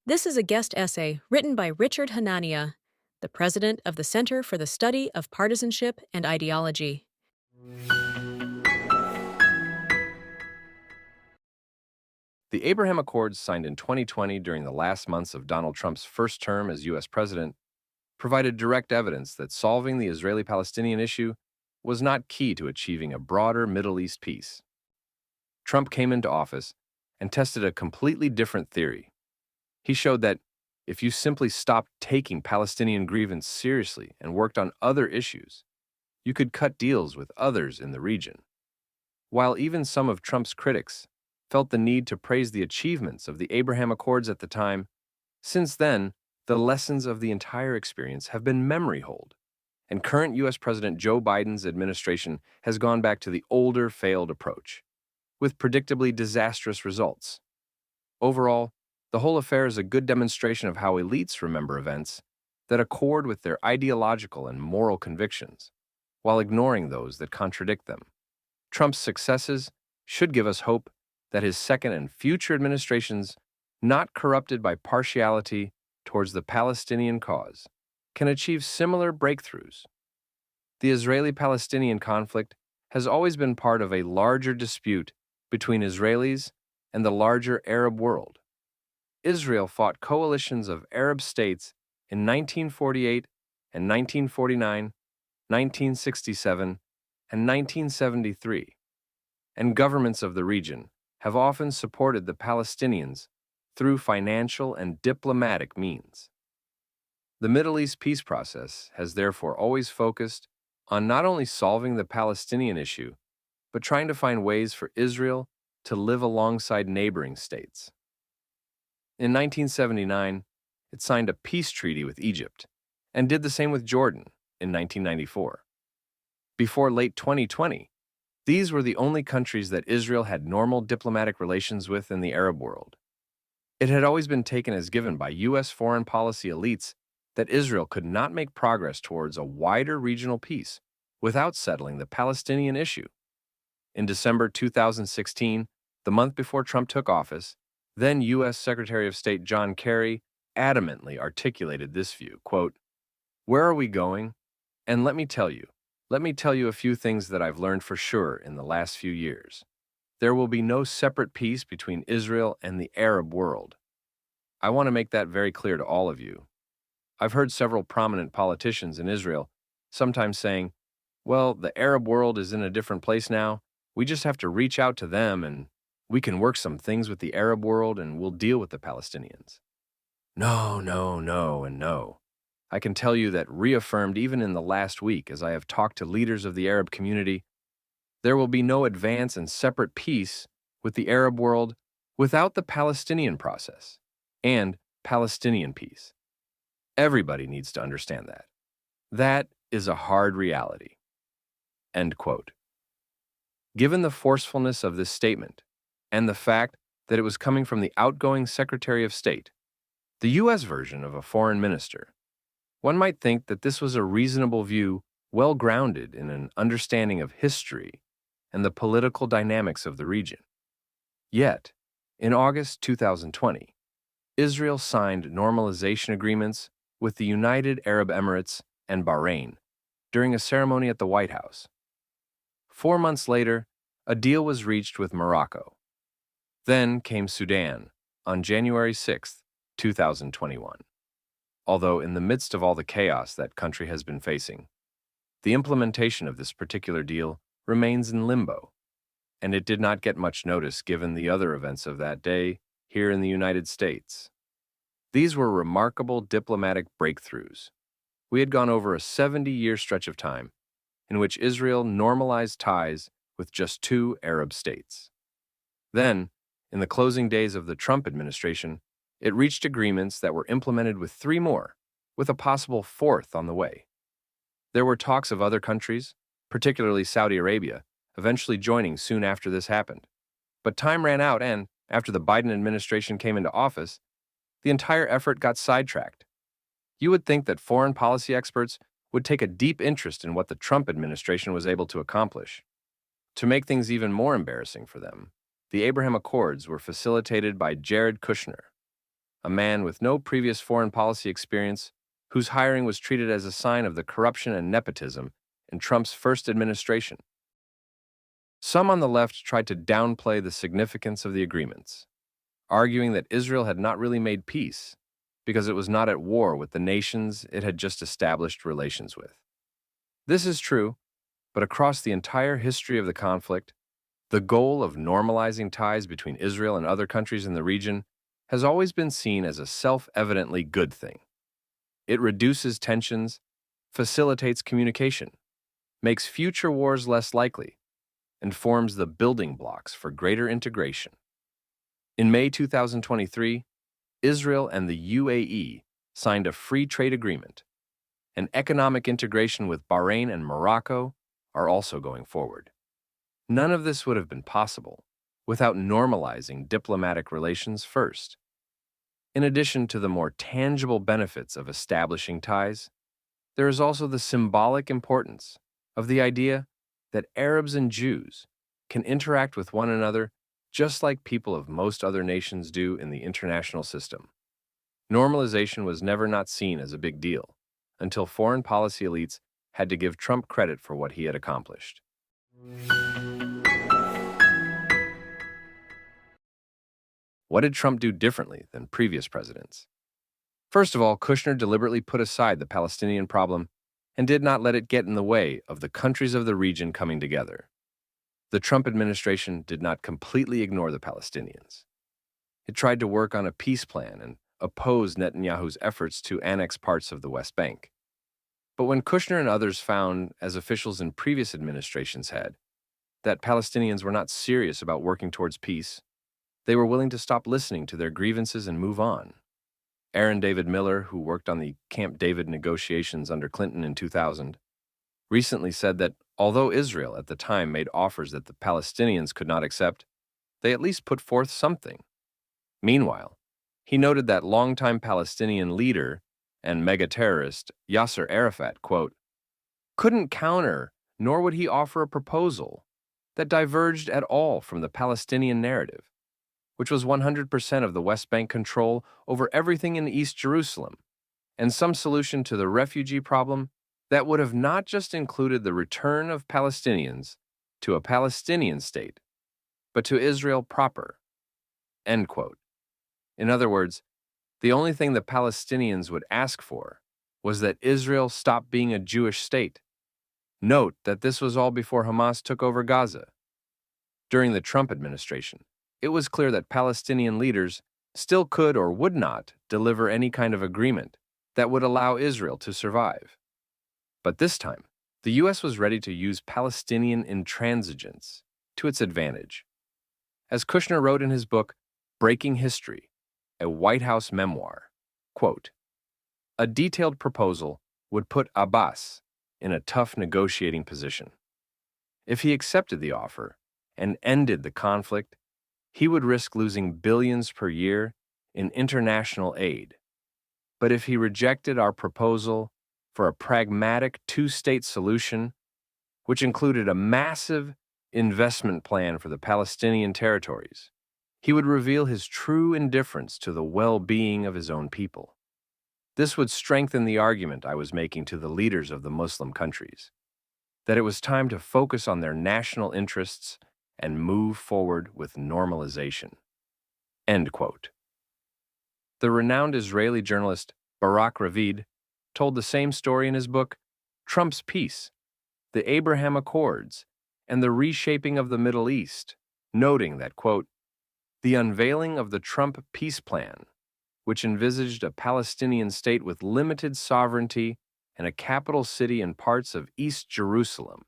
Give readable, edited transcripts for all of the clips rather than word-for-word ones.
This is a guest essay written by Richard Hanania, the president of the Center for the Study of Partisanship and Ideology. The Abraham Accords, signed in 2020 during the last months of Donald Trump's first term as U.S. president, provided direct evidence that solving the Israeli Palestinian issue was not key to achieving a broader Middle East peace. Trump came into office and tested a completely different theory. He showed that if you simply stopped taking Palestinian grievance seriously and worked on other issues, you could cut deals with others in the region. While even some of Trump's critics felt the need to praise the achievements of the Abraham Accords at the time, since then, the lessons of the entire experience have been memory hold, and current U.S. President Joe Biden's administration has gone back to the older, failed approach, with predictably disastrous results. Overall, the whole affair is a good demonstration of how elites remember events that accord with their ideological and moral convictions, while ignoring those that contradict them. Trump's successes should give us hope that his second and future administrations, not corrupted by partiality towards the Palestinian cause, can achieve similar breakthroughs. The Israeli-Palestinian conflict has always been part of a larger dispute between Israelis and the larger Arab world. Israel fought coalitions of Arab states in 1948 and 1949, 1967, and 1973, and governments of the region have often supported the Palestinians through financial and diplomatic means. The Middle East peace process has therefore always focused on not only solving the Palestinian issue, but trying to find ways for Israel to live alongside neighboring states. In 1979, it signed a peace treaty with Egypt and did the same with Jordan in 1994. Before late 2020, these were the only countries that Israel had normal diplomatic relations with in the Arab world. It had always been taken as given by U.S. foreign policy elites that Israel could not make progress towards a wider regional peace without settling the Palestinian issue. In December 2016, the month before Trump took office, then U.S. Secretary of State John Kerry adamantly articulated this view, quote, "Where are we going? And let me tell you a few things that I've learned for sure in the last few years. There will be no separate peace between Israel and the Arab world. I want to make that very clear to all of you. I've heard several prominent politicians in Israel sometimes saying, well, the Arab world is in a different place now. We just have to reach out to them and we can work some things with the Arab world and we'll deal with the Palestinians. No, no, no, and no. I can tell you that reaffirmed even in the last week as I have talked to leaders of the Arab community, there will be no advance in separate peace with the Arab world without the Palestinian process and Palestinian peace. Everybody needs to understand that. That is a hard reality." End quote. Given the forcefulness of this statement and the fact that it was coming from the outgoing Secretary of State, the U.S. version of a foreign minister, one might think that this was a reasonable view well grounded in an understanding of history and the political dynamics of the region. Yet, in August 2020, Israel signed normalization agreements with the United Arab Emirates and Bahrain during a ceremony at the White House. 4 months later, a deal was reached with Morocco. Then came Sudan on January 6, 2021. Although in the midst of all the chaos that country has been facing, the implementation of this particular deal remains in limbo, and it did not get much notice given the other events of that day here in the United States. These were remarkable diplomatic breakthroughs. We had gone over a 70-year stretch of time in which Israel normalized ties with just 2 Arab states. Then, in the closing days of the Trump administration, it reached agreements that were implemented with 3 more, with a possible 4th on the way. There were talks of other countries, particularly Saudi Arabia, eventually joining soon after this happened. But time ran out and, after the Biden administration came into office, the entire effort got sidetracked. You would think that foreign policy experts would take a deep interest in what the Trump administration was able to accomplish. To make things even more embarrassing for them, the Abraham Accords were facilitated by Jared Kushner, a man with no previous foreign policy experience, whose hiring was treated as a sign of the corruption and nepotism in Trump's first administration. Some on the left tried to downplay the significance of the agreements, arguing that Israel had not really made peace because it was not at war with the nations it had just established relations with. This is true, but across the entire history of the conflict, the goal of normalizing ties between Israel and other countries in the region has always been seen as a self-evidently good thing. It reduces tensions, facilitates communication, makes future wars less likely, and forms the building blocks for greater integration. In May 2023, Israel and the UAE signed a free trade agreement, and economic integration with Bahrain and Morocco are also going forward. None of this would have been possible without normalizing diplomatic relations first. In addition to the more tangible benefits of establishing ties, there is also the symbolic importance of the idea that Arabs and Jews can interact with one another just like people of most other nations do in the international system. Normalization was never not seen as a big deal until foreign policy elites had to give Trump credit for what he had accomplished. What did Trump do differently than previous presidents? First of all, Kushner deliberately put aside the Palestinian problem and did not let it get in the way of the countries of the region coming together. The Trump administration did not completely ignore the Palestinians. It tried to work on a peace plan and oppose Netanyahu's efforts to annex parts of the West Bank. But when Kushner and others found, as officials in previous administrations had, that Palestinians were not serious about working towards peace, they were willing to stop listening to their grievances and move on. Aaron David Miller, who worked on the Camp David negotiations under Clinton in 2000, recently said that although Israel at the time made offers that the Palestinians could not accept, they at least put forth something. Meanwhile, he noted that longtime Palestinian leader and mega-terrorist Yasser Arafat, quote, couldn't counter nor would he offer a proposal that diverged at all from the Palestinian narrative, which was 100% of the West Bank control over everything in East Jerusalem, and some solution to the refugee problem that would have not just included the return of Palestinians to a Palestinian state, but to Israel proper. End quote. In other words, the only thing the Palestinians would ask for was that Israel stop being a Jewish state. Note that this was all before Hamas took over Gaza. During the Trump administration, it was clear that Palestinian leaders still could or would not deliver any kind of agreement that would allow Israel to survive. But this time, the U.S. was ready to use Palestinian intransigence to its advantage. As Kushner wrote in his book, Breaking History, a White House memoir, quote, a detailed proposal would put Abbas in a tough negotiating position. If he accepted the offer and ended the conflict, he would risk losing billions per year in international aid. But if he rejected our proposal for a pragmatic two-state solution, which included a massive investment plan for the Palestinian territories, he would reveal his true indifference to the well-being of his own people. This would strengthen the argument I was making to the leaders of the Muslim countries, that it was time to focus on their national interests and move forward with normalization. End quote. The renowned Israeli journalist Barak Ravid told the same story in his book, Trump's Peace, the Abraham Accords, and the Reshaping of the Middle East, noting that, quote, the unveiling of the Trump peace plan, which envisaged a Palestinian state with limited sovereignty and a capital city in parts of East Jerusalem,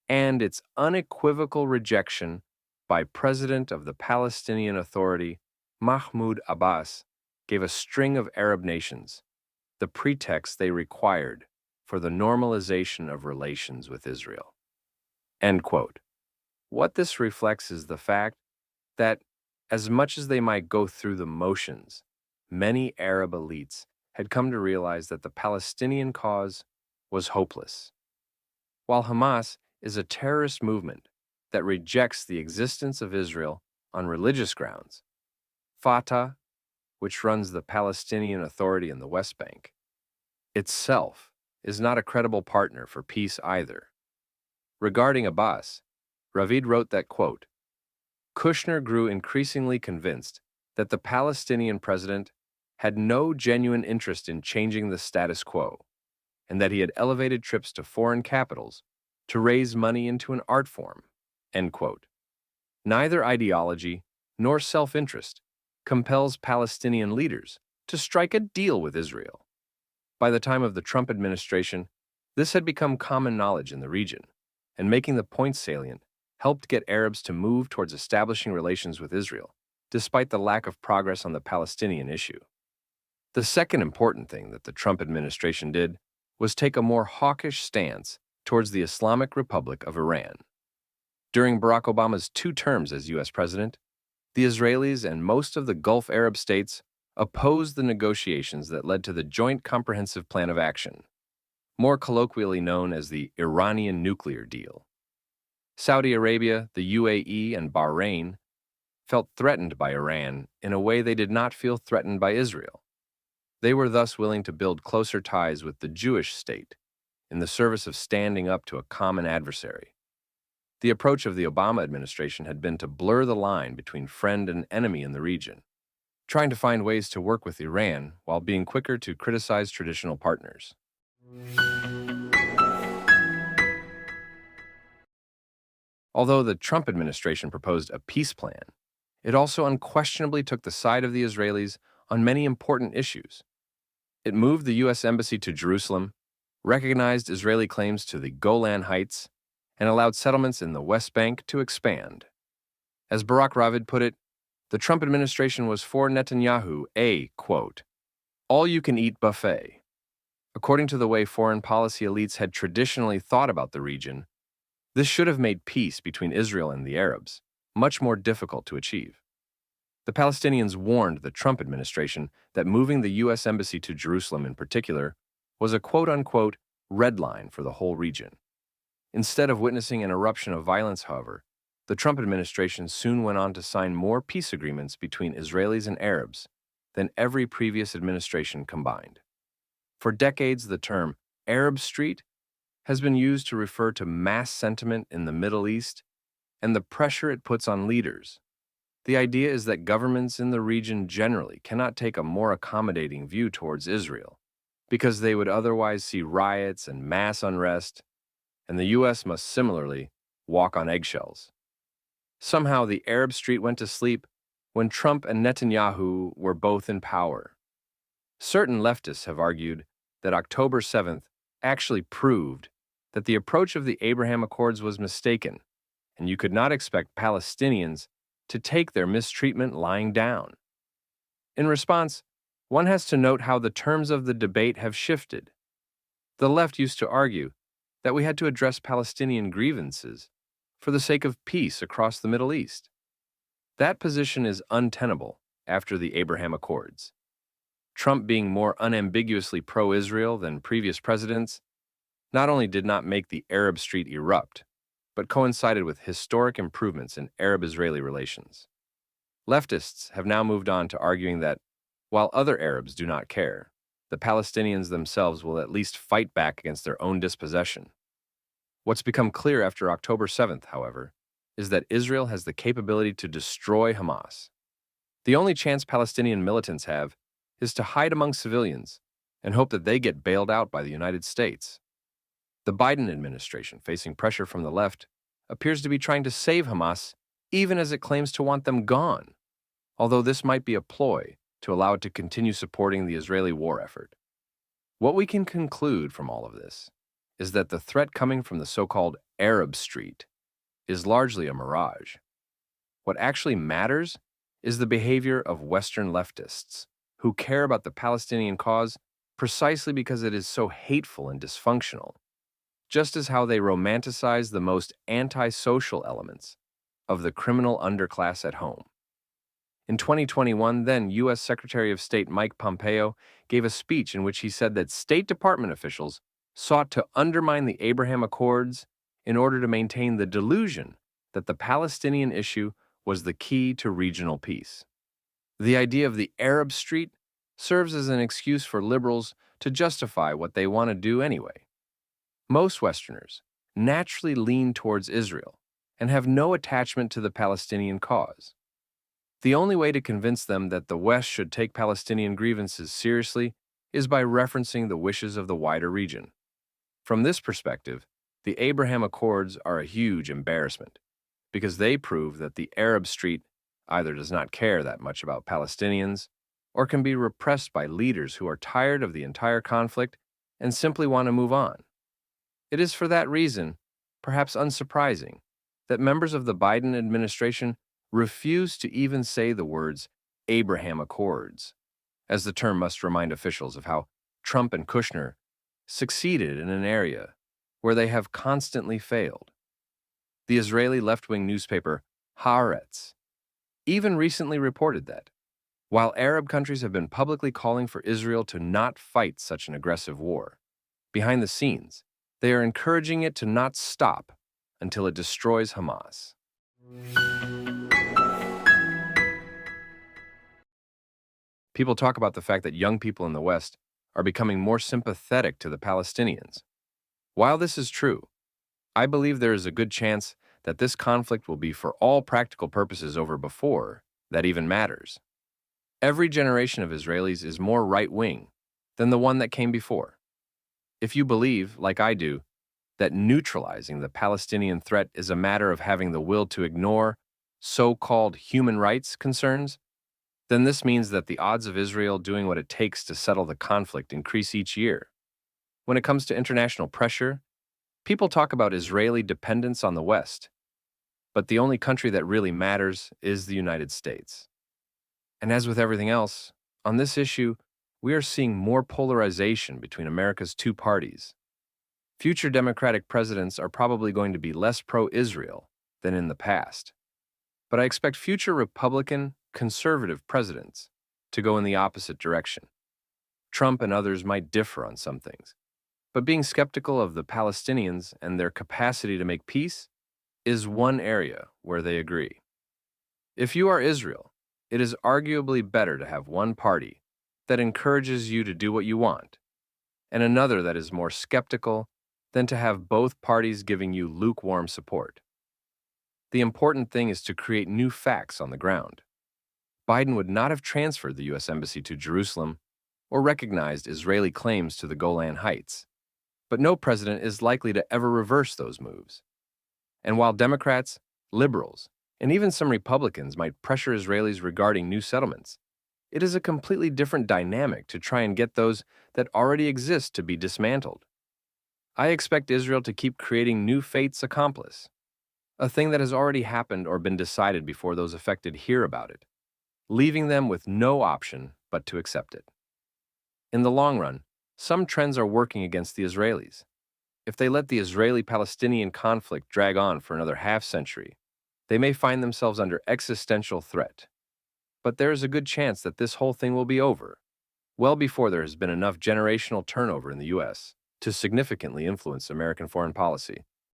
and its unequivocal rejection by President of the Palestinian Authority, Mahmoud Abbas, gave a string of Arab nations the pretext they required for the normalization of relations with Israel. End quote. What this reflects is the fact that, as much as they might go through the motions, many Arab elites had come to realize that the Palestinian cause was hopeless. While Hamas is a terrorist movement that rejects the existence of Israel on religious grounds, Fatah, which runs the Palestinian Authority in the West Bank, itself is not a credible partner for peace either. Regarding Abbas, Ravid wrote that, quote, Kushner grew increasingly convinced that the Palestinian president had no genuine interest in changing the status quo, and that he had elevated trips to foreign capitals to raise money into an art form, end quote. Neither ideology nor self-interest compels Palestinian leaders to strike a deal with Israel. By the time of the Trump administration, this had become common knowledge in the region, and making the point salient helped get Arabs to move towards establishing relations with Israel, despite the lack of progress on the Palestinian issue. The second important thing that the Trump administration did was take a more hawkish stance towards the Islamic Republic of Iran. During Barack Obama's 2 terms as U.S. president, the Israelis and most of the Gulf Arab states opposed the negotiations that led to the Joint Comprehensive Plan of Action, more colloquially known as the Iranian nuclear deal. Saudi Arabia, the UAE, and Bahrain felt threatened by Iran in a way they did not feel threatened by Israel. They were thus willing to build closer ties with the Jewish state in the service of standing up to a common adversary. The approach of the Obama administration had been to blur the line between friend and enemy in the region, trying to find ways to work with Iran while being quicker to criticize traditional partners. Although the Trump administration proposed a peace plan, it also unquestionably took the side of the Israelis on many important issues. It moved the U.S. Embassy to Jerusalem, recognized Israeli claims to the Golan Heights, and allowed settlements in the West Bank to expand. As Barak Ravid put it, the Trump administration was for Netanyahu a, quote, all-you-can-eat buffet. According to the way foreign policy elites had traditionally thought about the region, this should have made peace between Israel and the Arabs much more difficult to achieve. The Palestinians warned the Trump administration that moving the U.S. Embassy to Jerusalem in particular was a quote-unquote red line for the whole region. Instead of witnessing an eruption of violence, however, the Trump administration soon went on to sign more peace agreements between Israelis and Arabs than every previous administration combined. For decades, the term Arab Street has been used to refer to mass sentiment in the Middle East and the pressure it puts on leaders. The idea is that governments in the region generally cannot take a more accommodating view towards Israel, because they would otherwise see riots and mass unrest, and the U.S. must similarly walk on eggshells. Somehow the Arab Street went to sleep when Trump and Netanyahu were both in power. Certain leftists have argued that October 7th actually proved that the approach of the Abraham Accords was mistaken, and you could not expect Palestinians to take their mistreatment lying down. In response, one has to note how the terms of the debate have shifted. The left used to argue that we had to address Palestinian grievances for the sake of peace across the Middle East. That position is untenable after the Abraham Accords. Trump, being more unambiguously pro-Israel than previous presidents, not only did not make the Arab Street erupt, but coincided with historic improvements in Arab-Israeli relations. Leftists have now moved on to arguing that, while other Arabs do not care, the Palestinians themselves will at least fight back against their own dispossession. What's become clear after October 7th, however, is that Israel has the capability to destroy Hamas. The only chance Palestinian militants have is to hide among civilians and hope that they get bailed out by the United States. The Biden administration, facing pressure from the left, appears to be trying to save Hamas even as it claims to want them gone, although this might be a ploy to allow it to continue supporting the Israeli war effort. What we can conclude from all of this is that the threat coming from the so-called Arab Street is largely a mirage. What actually matters is the behavior of Western leftists, who care about the Palestinian cause precisely because it is so hateful and dysfunctional, just as how they romanticize the most anti-social elements of the criminal underclass at home. In 2021, then U.S. Secretary of State Mike Pompeo gave a speech in which he said that State Department officials sought to undermine the Abraham Accords in order to maintain the delusion that the Palestinian issue was the key to regional peace. The idea of the Arab Street serves as an excuse for liberals to justify what they want to do anyway. Most Westerners naturally lean towards Israel and have no attachment to the Palestinian cause. The only way to convince them that the West should take Palestinian grievances seriously is by referencing the wishes of the wider region. From this perspective, the Abraham Accords are a huge embarrassment because they prove that the Arab Street either does not care that much about Palestinians or can be repressed by leaders who are tired of the entire conflict and simply want to move on. It is for that reason, perhaps unsurprising, that members of the Biden administration refuse to even say the words Abraham Accords, as the term must remind officials of how Trump and Kushner succeeded in an area where they have constantly failed. The Israeli left-wing newspaper Haaretz even recently reported that, while Arab countries have been publicly calling for Israel to not fight such an aggressive war, behind the scenes, they are encouraging it to not stop until it destroys Hamas. People talk about the fact that young people in the West are becoming more sympathetic to the Palestinians. While this is true, I believe there is a good chance that this conflict will be for all practical purposes over before that even matters. Every generation of Israelis is more right-wing than the one that came before. If you believe, like I do, that neutralizing the Palestinian threat is a matter of having the will to ignore so-called human rights concerns, then this means that the odds of Israel doing what it takes to settle the conflict increase each year. When it comes to international pressure, people talk about Israeli dependence on the West, but the only country that really matters is the United States. And as with everything else, on this issue, we are seeing more polarization between America's two parties. Future Democratic presidents are probably going to be less pro-Israel than in the past, but I expect future Republican, conservative presidents to go in the opposite direction. Trump and others might differ on some things, but being skeptical of the Palestinians and their capacity to make peace is one area where they agree. If you are Israel, it is arguably better to have one party that encourages you to do what you want, and another that is more skeptical than to have both parties giving you lukewarm support. The important thing is to create new facts on the ground. Biden would not have transferred the U.S. Embassy to Jerusalem or recognized Israeli claims to the Golan Heights, but no president is likely to ever reverse those moves. And while Democrats, liberals, and even some Republicans might pressure Israelis regarding new settlements, it is a completely different dynamic to try and get those that already exist to be dismantled. I expect Israel to keep creating new fates accomplice, a thing that has already happened or been decided before those affected hear about it, leaving them with no option but to accept it. In the long run, some trends are working against the Israelis. If they let the Israeli-Palestinian conflict drag on for another half-century, they may find themselves under existential threat. But there is a good chance that this whole thing will be over, well before there has been enough generational turnover in the U.S. to significantly influence American foreign policy.